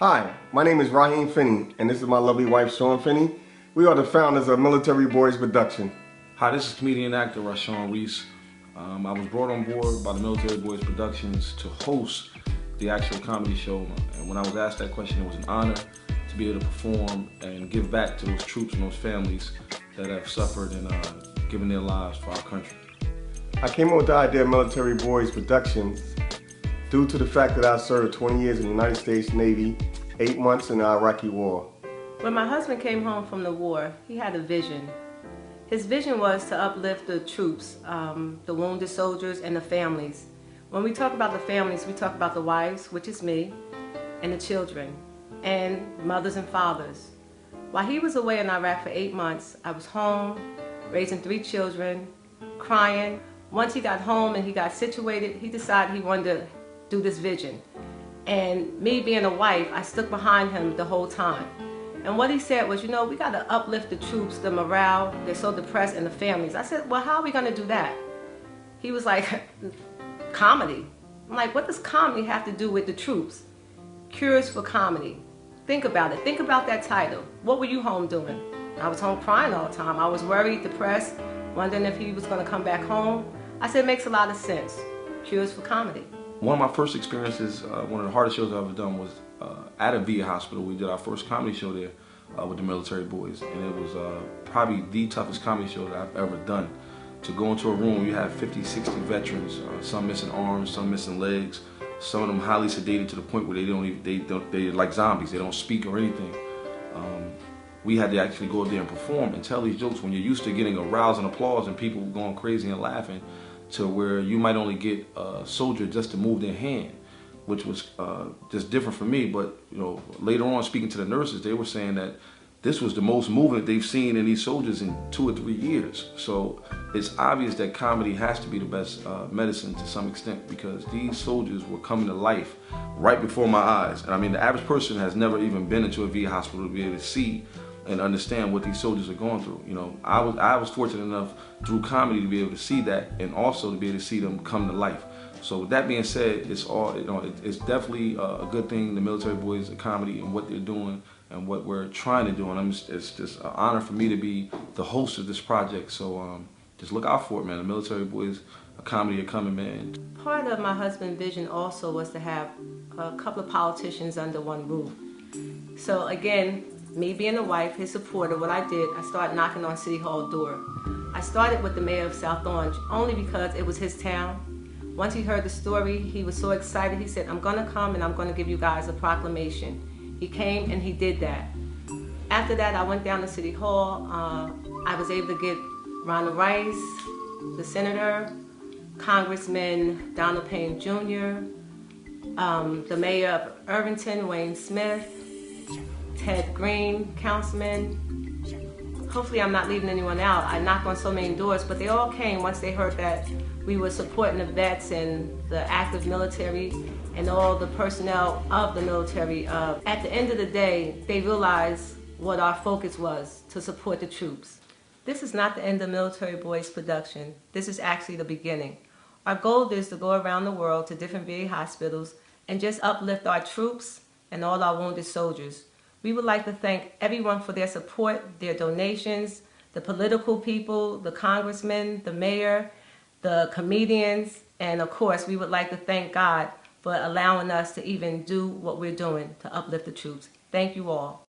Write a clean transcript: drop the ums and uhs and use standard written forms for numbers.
Hi, my name is Raheem Finney, and this is my lovely wife, Sean Finney. We are the founders of Military Boyz Production. Hi, this is comedian and actor Rashawn Reese. I was brought on board by the Military Boyz Productions to host the actual comedy show, and when I was asked that question, it was an honor to be able to perform and give back to those troops and those families that have suffered and given their lives for our country. I came up with the idea of Military Boyz Productions due to the fact that I served 20 years in the United States Navy, 8 months in the Iraqi War. When my husband came home from the war, he had a vision. His vision was to uplift the troops, the wounded soldiers, and the families. When we talk about the families, we talk about the wives, which is me, and the children, and mothers and fathers. While he was away in Iraq for 8 months, I was home, raising 3 children, crying. Once he got home and he got situated, he decided he wanted to do this vision. And me being a wife, I stuck behind him the whole time. And what he said was, you know, we got to uplift the troops, the morale, they're so depressed, and the families. I said, well, how are we going to do that? He was like, comedy. I'm like, what does comedy have to do with the troops? Cures for comedy. Think about it. Think about that title. What were you home doing? I was home crying all the time. I was worried, depressed, wondering if he was going to come back home. I said, it makes a lot of sense. Cures for comedy. One of my first experiences, one of the hardest shows I've ever done was at a VA hospital. We did our first comedy show there with the Military Boyz, and it was probably the toughest comedy show that I've ever done. To go into a room, you have 50, 60 veterans, some missing arms, some missing legs, some of them highly sedated to the point where they're like zombies. They don't speak or anything. We had to actually go up there and perform and tell these jokes when you're used to getting a rouse and applause and people going crazy and laughing, to where you might only get a soldier just to move their hand, which was just different for me. But you know, later on, speaking to the nurses, they were saying that this was the most movement they've seen in these soldiers in 2 or 3 years. So it's obvious that comedy has to be the best medicine to some extent, because these soldiers were coming to life right before my eyes. And I mean, the average person has never even been into a VA hospital to be able to see and understand what these soldiers are going through. You know, I was fortunate enough through comedy to be able to see that, and also to be able to see them come to life. So with that being said, it's all, you know, it's definitely a good thing, the Military Boyz comedy and what they're doing and what we're trying to do. And it's just an honor for me to be the host of this project. So just look out for it, man. The Military Boyz comedy are coming, man. Part of my husband's vision also was to have a couple of politicians under one roof. So again, me being a wife, his supporter, what I did, I started knocking on City Hall door. I started with the mayor of South Orange only because it was his town. Once he heard the story, he was so excited. He said, I'm gonna come and I'm gonna give you guys a proclamation. He came and he did that. After that, I went down to City Hall. I was able to get Ronald Rice, the senator, Congressman Donald Payne Jr., the mayor of Irvington, Wayne Smith, Ted Green, councilman. Hopefully I'm not leaving anyone out. I knocked on so many doors, but they all came once they heard that we were supporting the vets and the active military and all the personnel of the military. At the end of the day, they realized what our focus was, to support the troops. This is not the end of Military Boyz production. This is actually the beginning. Our goal is to go around the world to different VA hospitals and just uplift our troops and all our wounded soldiers. We would like to thank everyone for their support, their donations, the political people, the congressmen, the mayor, the comedians, and of course, we would like to thank God for allowing us to even do what we're doing to uplift the troops. Thank you all.